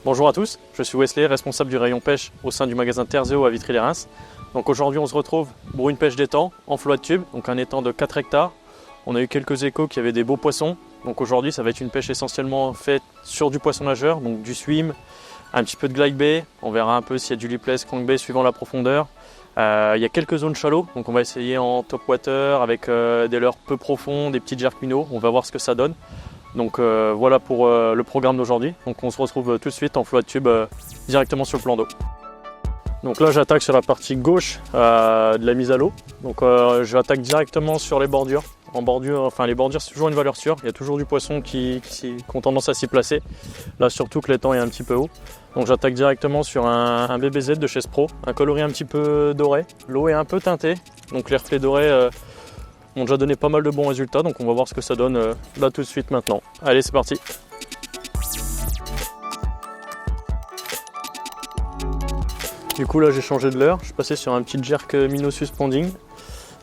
Bonjour à tous, je suis Wesley, responsable du rayon pêche au sein du magasin Terzeo à Vitry-les-Reims. Donc aujourd'hui on se retrouve pour une pêche d'étang en flotte de tube, donc un étang de 4 hectares. On a eu quelques échos qui avaient des beaux poissons. Donc aujourd'hui ça va être une pêche essentiellement faite sur du poisson nageur, donc du swim, un petit peu de glide bait. On verra un peu s'il y a du lipless, crankbait suivant la profondeur. Il y a quelques zones shallow, donc on va essayer en top water avec des leurres peu profonds, des petits jerk minnows. On va voir ce que ça donne. Donc voilà pour le programme d'aujourd'hui. Donc on se retrouve tout de suite en flotte tube directement sur le plan d'eau. Donc là j'attaque sur la partie gauche de la mise à l'eau. Donc j'attaque directement sur les bordures. En bordure, enfin les bordures c'est toujours une valeur sûre. Il y a toujours du poisson qui ont tendance à s'y placer. Là surtout que l'étang est un petit peu haut. Donc j'attaque directement sur un BBZ de chez Spro, un coloris un petit peu doré. L'eau est un peu teintée, donc les reflets dorés ont déjà donné pas mal de bons résultats. Donc on va voir ce que ça donne là tout de suite maintenant. Allez, c'est parti. Du coup là j'ai changé de leurre, je suis passé sur un petit jerk minnow suspending.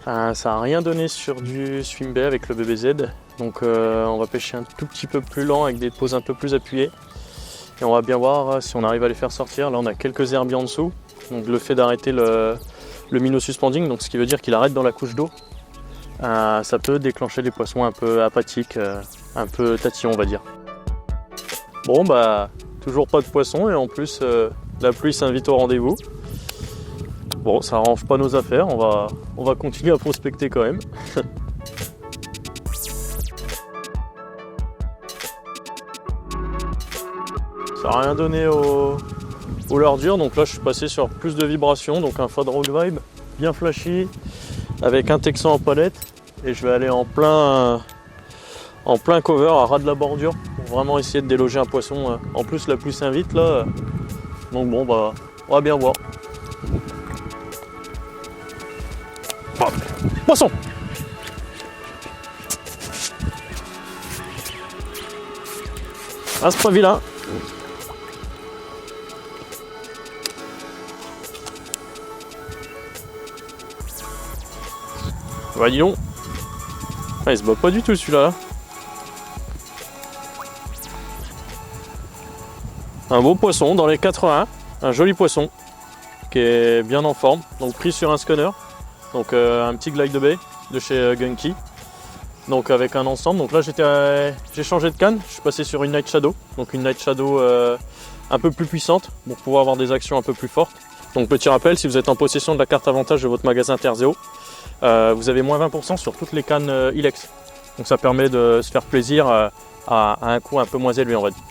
Ça n'a rien donné sur du swim bait avec le BBZ. Donc on va pêcher un tout petit peu plus lent avec des poses un peu plus appuyées. Et on va bien voir si on arrive à les faire sortir. Là on a quelques herbiers en dessous. Donc le fait d'arrêter le minnow suspending, donc ce qui veut dire qu'il arrête dans la couche d'eau, ça peut déclencher des poissons un peu apathiques, un peu tatillons on va dire. Bon bah toujours pas de poissons et en plus la pluie s'invite au rendez-vous. Bon, ça arrange pas nos affaires, on va continuer à prospecter quand même. Ça n'a rien donné au leurre dur, donc là je suis passé sur plus de vibrations, donc un Fad Rock Vibe bien flashy, avec un Texan en palette, et je vais aller en plein cover à ras de la bordure, pour vraiment essayer de déloger un poisson. En plus la pluie s'invite là, donc bon bah on va bien voir. Poisson! Ah, c'est pas vilain. Bah dis donc. Ah, il se bat pas du tout celui-là. Un beau poisson dans les 80, un joli poisson qui est bien en forme, donc pris sur un scunner. Donc un petit glide bait de chez Gunky. Donc avec un ensemble. Donc là j'ai changé de canne, je suis passé sur une Night Shadow. Donc une Night Shadow un peu plus puissante pour pouvoir avoir des actions un peu plus fortes. Donc petit rappel, si vous êtes en possession de la carte avantage de votre magasin Terzeo, vous avez moins 20% sur toutes les cannes Ilex. Donc ça permet de se faire plaisir à un coût un peu moins élevé on va dire.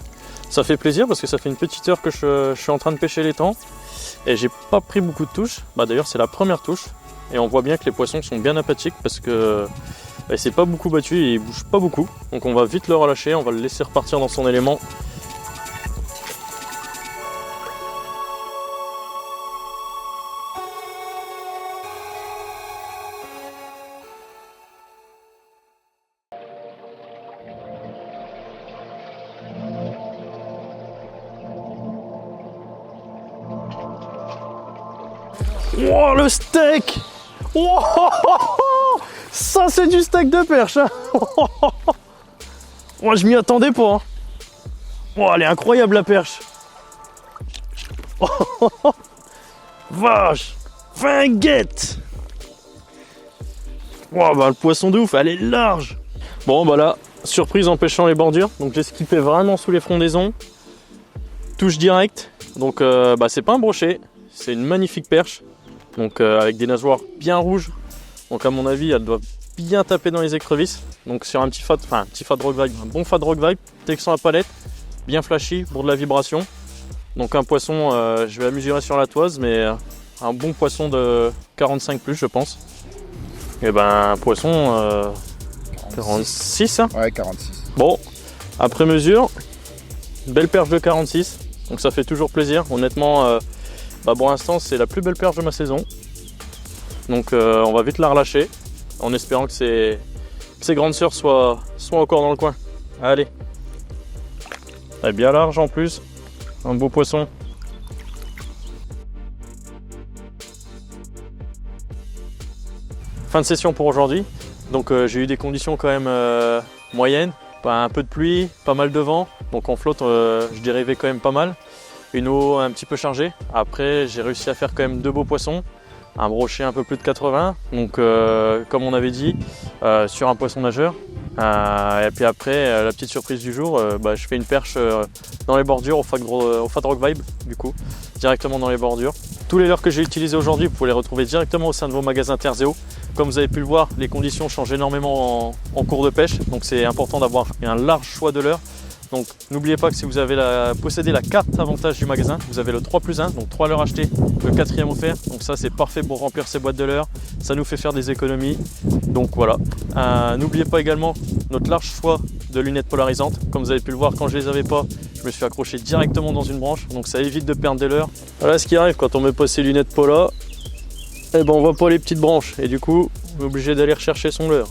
Ça fait plaisir parce que ça fait une petite heure que je suis en train de pêcher l'étang. Et j'ai pas pris beaucoup de touches. Bah, d'ailleurs c'est la première touche. Et on voit bien que les poissons sont bien apathiques parce que il s'est pas beaucoup battu et il bouge pas beaucoup. Donc on va vite le relâcher, on va le laisser repartir dans son élément. Oh le steak! Oh, ça c'est du steak de perche hein. Moi je m'y attendais pas hein. Oh, elle est incroyable la perche. Vache, vinguette. Oh, bah, le poisson de ouf, elle est large. Bon bah là, surprise en pêchant les bordures. Donc j'ai skippé vraiment sous les frondaisons. Touche directe. Donc bah, c'est pas un brochet, c'est une magnifique perche. Donc avec des nageoires bien rouges. Donc à mon avis elle doit bien taper dans les écrevisses. Donc sur un petit Fad Rock Vibe, un bon Fad Rock Vibe, Texan à palette, bien flashy pour de la vibration. Donc un poisson, je vais la mesurer sur la toise, mais un bon poisson de 45 plus je pense. Et ben un poisson 46 hein. Ouais 46. Bon, après mesure, belle perche de 46. Donc ça fait toujours plaisir, honnêtement. Bah pour l'instant c'est la plus belle perche de ma saison. Donc on va vite la relâcher en espérant que ces grandes sœurs soient encore dans le coin. Allez. Elle est bien large en plus. Un beau poisson. Fin de session pour aujourd'hui. Donc j'ai eu des conditions quand même moyennes. un peu de pluie, pas mal de vent, donc en flotte je dérivais quand même pas mal. Une eau un petit peu chargée. Après j'ai réussi à faire quand même 2 beaux poissons, un brochet un peu plus de 80, donc comme on avait dit, sur un poisson nageur. Et puis après la petite surprise du jour, je fais une perche dans les bordures au Fat Rock Vibe, du coup, directement dans les bordures. Tous les leurres que j'ai utilisés aujourd'hui, vous pouvez les retrouver directement au sein de vos magasins Terzeo. Comme vous avez pu le voir, les conditions changent énormément en cours de pêche, donc c'est important d'avoir un large choix de leurres. Donc n'oubliez pas que si vous avez possédé la carte avantage du magasin, vous avez le 3+1, donc 3 leurres achetés, le 4e offert. Donc ça c'est parfait pour remplir ces boîtes de leurres, ça nous fait faire des économies. Donc voilà, n'oubliez pas également notre large choix de lunettes polarisantes. Comme vous avez pu le voir, quand je les avais pas, je me suis accroché directement dans une branche, donc ça évite de perdre des leurres. Voilà ce qui arrive quand on met pas ses lunettes pola, et ben on voit pas les petites branches et du coup on est obligé d'aller rechercher son leurre.